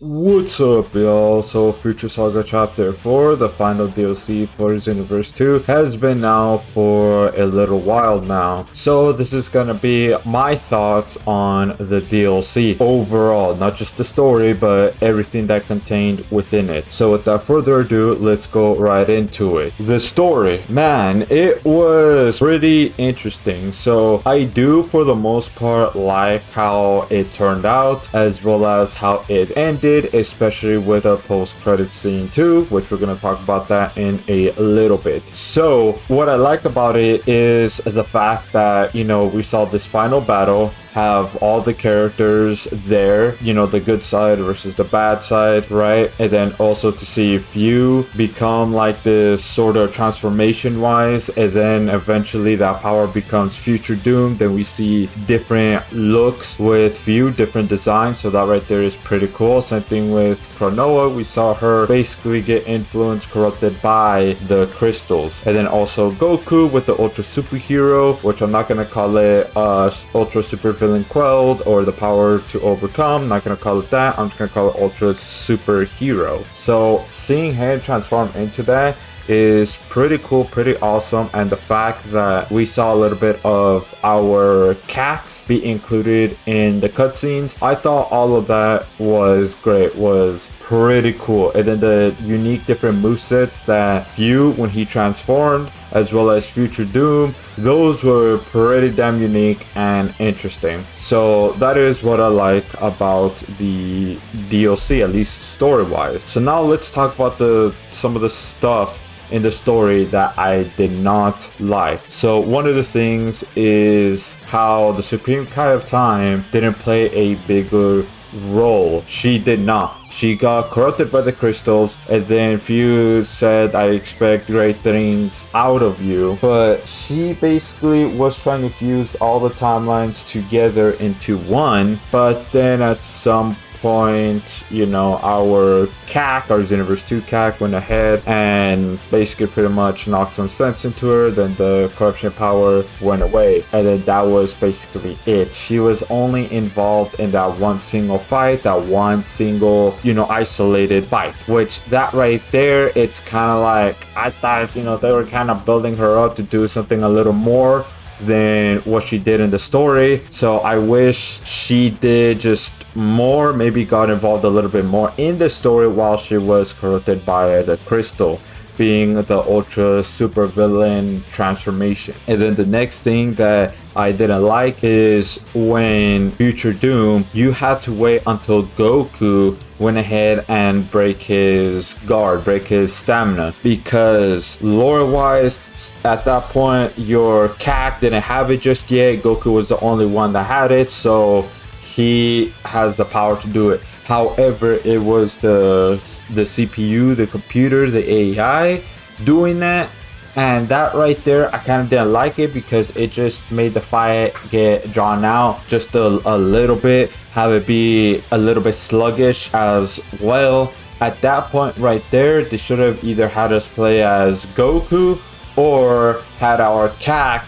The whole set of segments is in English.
What's up, y'all? So, Future Saga Chapter 4, the final DLC for Xenoverse 2, has been out for a little while now. So, this is gonna be my thoughts on the DLC overall, not just the story, but everything that contained within it. So, without further ado, let's go right into it. The story, man, it was pretty interesting. So, I do, for the most part, like how it turned out, as well as how it ended, especially with a post-credit scene too, which we're going to talk about that in a little bit. So what I like about it is the fact that, we saw this final battle, have all the characters there, the good side versus the bad side, right? And then also to see if you become like this sort of transformation wise, and then eventually that power becomes Future Doom. Then we see different looks with few different designs, so that right there is pretty cool. Same thing with Chronoa, we saw her basically get influenced, corrupted by the crystals. And then also Goku with the Ultra Superhero, which I'm not gonna call it Ultra Super Villain Quelled or the power to overcome. Not gonna call it that. I'm just gonna call it Ultra Superhero. So seeing him transform into that is pretty cool, pretty awesome. And the fact that we saw a little bit of our CACs be included in the cutscenes, I thought all of that was great, was pretty cool. And then the unique different movesets that View when he transformed, as well as Future Doom, those were pretty damn unique and interesting. So that is what I like about the DLC, at least story wise. So now let's talk about some of the stuff in the story that I did not like. So one of the things is how the Supreme Kai of Time didn't play a bigger role. She did not. She got corrupted by the crystals, and then Fuse said, I expect great things out of you. But she basically was trying to fuse all the timelines together into one. But then at some point, our CAC, our Xenoverse 2 CAC, went ahead and basically pretty much knocked some sense into her. Then the corruption power went away, and then that was basically it. She was only involved in that one single fight, that one single, isolated fight, which that right there, it's kind of like, I thought, they were kind of building her up to do something a little more than what she did in the story. So I wish she did just more, maybe got involved a little bit more in the story while she was corrupted by the crystal, being the Ultra Super Villain transformation. And then the next thing that I didn't like is when Future Doom, you had to wait until Goku went ahead and break his guard, break his stamina, because lore wise at that point your CAC didn't have it just yet. Goku was the only one that had it, so he has the power to do it. However, it was the CPU, the computer, the AI doing that. And that right there, I kind of didn't like it, because it just made the fight get drawn out just a little bit, have it be a little bit sluggish as well. At that point right there, they should have either had us play as Goku or had our CAC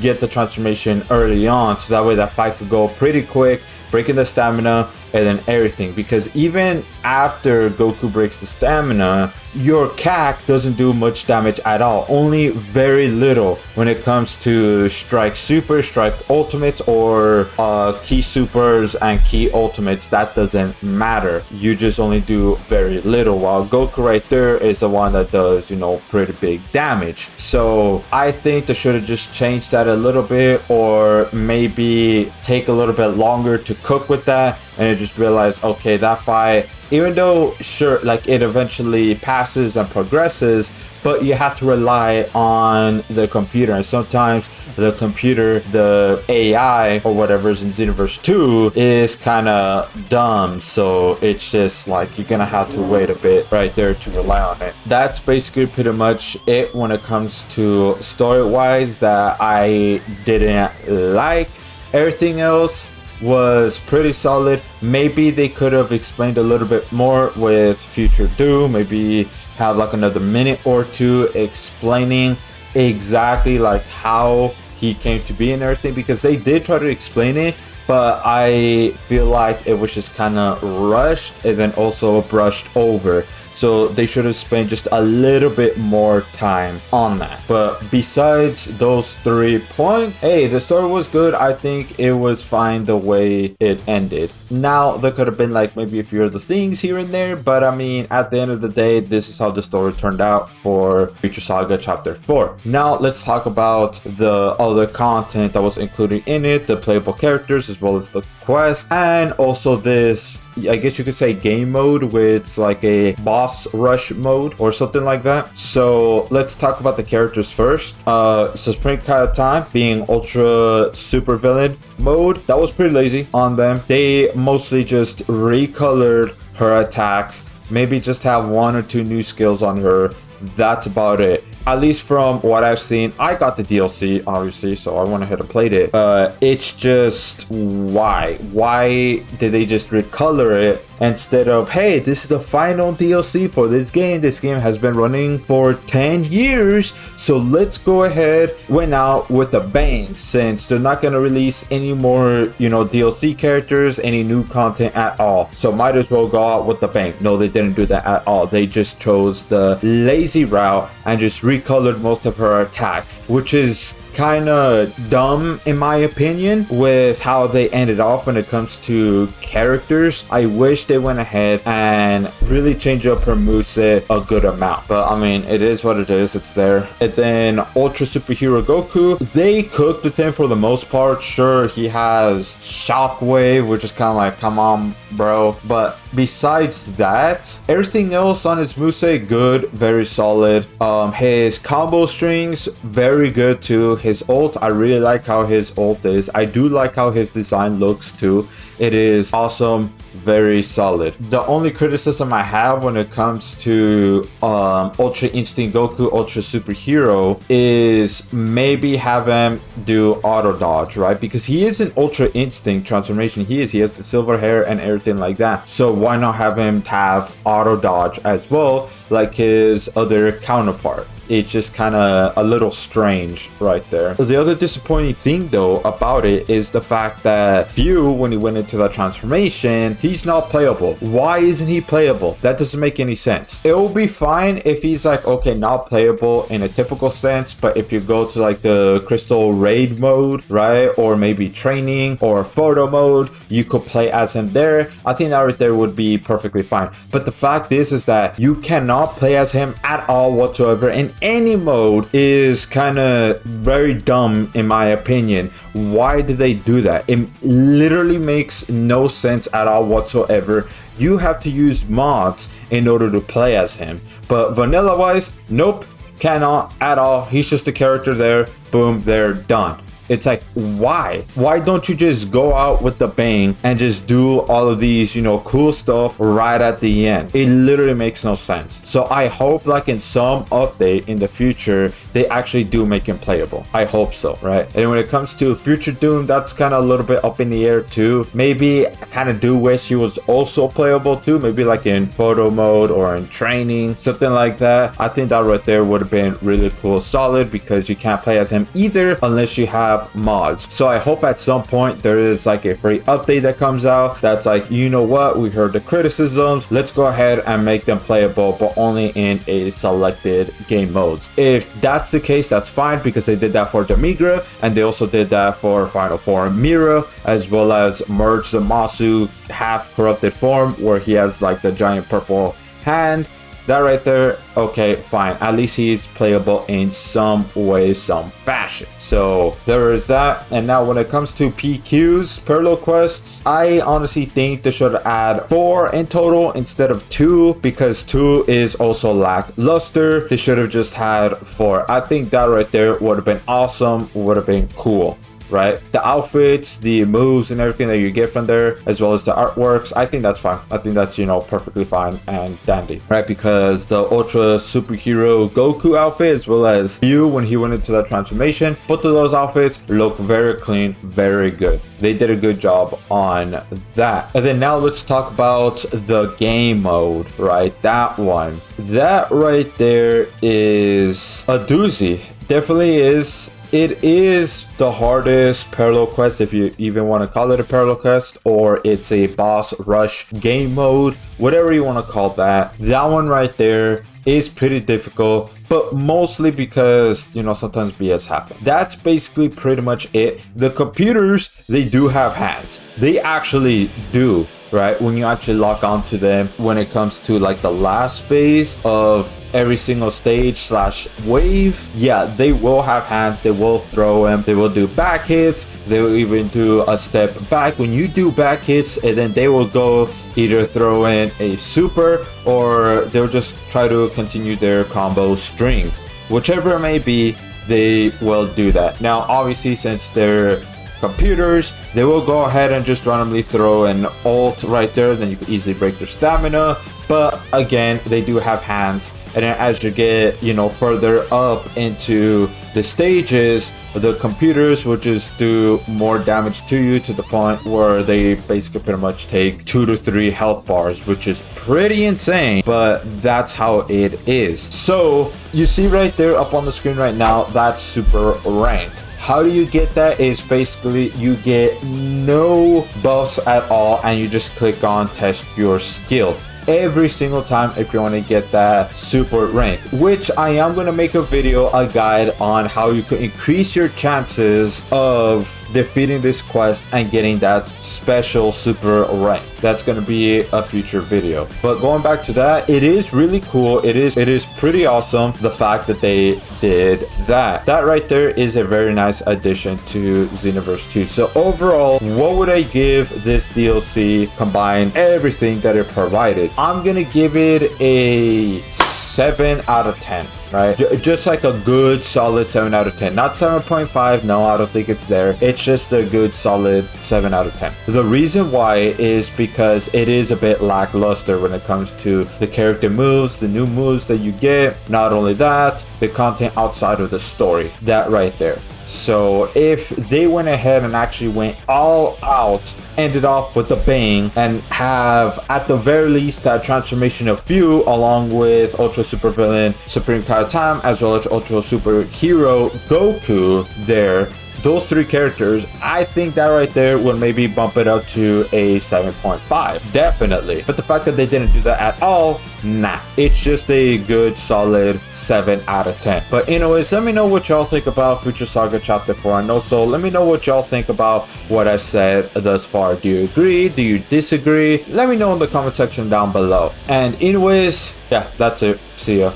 get the transformation early on, so that way that fight could go pretty quick, breaking the stamina and then everything. Because even after Goku breaks the stamina, your CAC doesn't do much damage at all, only very little when it comes to strike super, strike ultimates, or key supers and key ultimates. That doesn't matter, you just only do very little, while Goku right there is the one that does pretty big damage. So I think they should have just changed that a little bit, or maybe take a little bit longer to cook with that, and I just realized, okay, that fight, even though sure, like, it eventually passes and progresses, but you have to rely on the computer, and sometimes the computer, the AI or whatever is in Xenoverse 2, is kind of dumb. So it's just like you're gonna have to wait a bit right there to rely on it. That's basically pretty much it when it comes to story wise that I didn't like. Everything else was pretty solid. Maybe they could have explained a little bit more with Future Doom, maybe have like another minute or two explaining exactly like how he came to be and everything, because they did try to explain it, but I feel like it was just kind of rushed and then also brushed over. So they should have spent just a little bit more time on that. But besides those 3 points, hey, the story was good. I think it was fine the way it ended. Now, there could have been like maybe a few other things here and there, but I mean, at the end of the day, this is how the story turned out for Future Saga Chapter 4. Now, let's talk about the other content that was included in it, the playable characters, as well as the quest, and also this, I guess you could say, game mode with like a boss rush mode or something like that. So let's talk about the characters first. Supreme Time being ultra super villain mode, that was pretty lazy on them. They mostly just recolored her attacks, maybe just have 1 or 2 new skills on her. That's about it. At least from what I've seen. I got the DLC, obviously, so I went ahead and played it. It's just, why? Why did they just recolor it instead of, hey, this is the final DLC for this game. This game has been running for 10 years, so let's go ahead, went out with a bang, since they're not going to release any more, you know, DLC characters, any new content at all. So might as well go out with a bang. No, they didn't do that at all. They just chose the lazy route and just recolored most of her attacks, which is kind of dumb in my opinion with how they ended off when it comes to characters. I wish they went ahead and really changed up her moveset a good amount, but I mean, it is what it is. It's there. And then Ultra Superhero Goku, they cooked with him for the most part. Sure, he has Shockwave, which is kind of like, come on bro, but besides that, everything else on his moveset, good, very solid. His combo strings, very good too. His ult, I really like how his ult is. I do like how his design looks too. It is awesome, very solid. The only criticism I have when it comes to Ultra Instinct Goku, Ultra Superhero, is maybe have him do auto dodge, right? Because he is an Ultra Instinct transformation. He has the silver hair and everything like that. So why not have him have auto dodge as well, like his other counterpart? It's just kind of a little strange right there. The other disappointing thing though about it is the fact that Heyooo, when he went into that transformation, he's not playable. Why isn't he playable? That doesn't make any sense. It will be fine if he's like, okay, not playable in a typical sense, but if you go to like the crystal raid mode, right, or maybe training or photo mode, you could play as him there. I think that right there would be perfectly fine. But the fact is that you cannot play as him at all whatsoever in any mode is kind of very dumb in my opinion. Why did they do that? It literally makes no sense at all whatsoever. You have to use mods in order to play as him, but vanilla wise, nope, cannot at all. He's just a character there, boom, they're done. It's like, why don't you just go out with the bang and just do all of these, you know, cool stuff right at the end? It literally makes no sense. So I hope like in some update in the future they actually do make him playable. I hope so, right? And when it comes to Future Doom, that's kind of a little bit up in the air too. Maybe I kind of do wish he was also playable too, maybe like in photo mode or in training, something like that. I think that right there would have been really cool, solid, because you can't play as him either unless you have mods. So I hope at some point there is like a free update that comes out that's like, you know what, we heard the criticisms, let's go ahead and make them playable, but only in a selected game modes. If that's the case, that's fine, because they did that for Demigra and they also did that for Final Form Mira, as well as merge the Masu half corrupted form where he has like the giant purple hand. That right there, okay, fine. At least he's playable in some way, some fashion. So there is that. And now when it comes to PQs, parallel quests, I honestly think they should add 4 in total instead of 2, because 2 is also lackluster. They should have just had 4. I think that right there would have been awesome, would have been cool. Right, the outfits, the moves and everything that you get from there, as well as the artworks, I think that's fine. I think that's, you know, perfectly fine and dandy, right? Because the Ultra Superhero Goku outfit, as well as Heyooo when he went into that transformation, both of those outfits look very clean, very good. They did a good job on that. And then now let's talk about the game mode, right? That one, that right there is a doozy. Definitely is it is the hardest parallel quest, if you even want to call it a parallel quest, or it's a boss rush game mode, whatever you want to call that. That one right there is pretty difficult, but mostly because, you know, sometimes BS happen. That's basically pretty much it. The computers, they do have hands. They actually do, right? When you actually lock onto them, when it comes to like the last phase of every single stage slash wave, yeah, they will have hands. They will throw them. They will do back hits. They will even do a step back when you do back hits, and then they will go either throw in a super, or they'll just try to continue their combo string. Whichever it may be, they will do that. Now, obviously, since they're computers, they will go ahead and just randomly throw an ult right there, then you can easily break their stamina. But again, they do have hands, and then as you get, you know, further up into the stages, the computers will just do more damage to you, to the point where they basically pretty much take 2 to 3 health bars, which is pretty insane, but that's how it is. So you see right there up on the screen right now, that's super rank. How do you get that? Is basically you get no buffs at all, and you just click on test your skill every single time if you want to get that super rank, which I am going to make a video, a guide on how you can increase your chances of defeating this quest and getting that special super rank. That's going to be a future video. But going back to that, it is really cool. It is pretty awesome, the fact that they did that. That right there is a very nice addition to Xenoverse 2. So overall, what would I give this DLC, combine everything that it provided? I'm gonna give it a 7 out of 10, right? Just like a good solid 7 out of 10. Not 7.5, no, I don't think it's there. It's just a good solid 7 out of 10. The reason why is because it is a bit lackluster when it comes to the character moves, the new moves that you get. Not only that, the content outside of the story. That right there. So if they went ahead and actually went all out, ended off with a bang, and have at the very least that transformation of Few along with Ultra Super Villain Supreme Kaiotam, as well as Ultra Super Hero Goku there, those 3 characters, I think that right there would maybe bump it up to a 7.5, definitely. But the fact that they didn't do that at all, nah, it's just a good solid 7 out of 10. But anyways, let me know what y'all think about Future Saga Chapter 4, and also let me know what y'all think about what I've said thus far. Do you agree? Do you disagree? Let me know in the comment section down below. And anyways, yeah, that's it. See ya.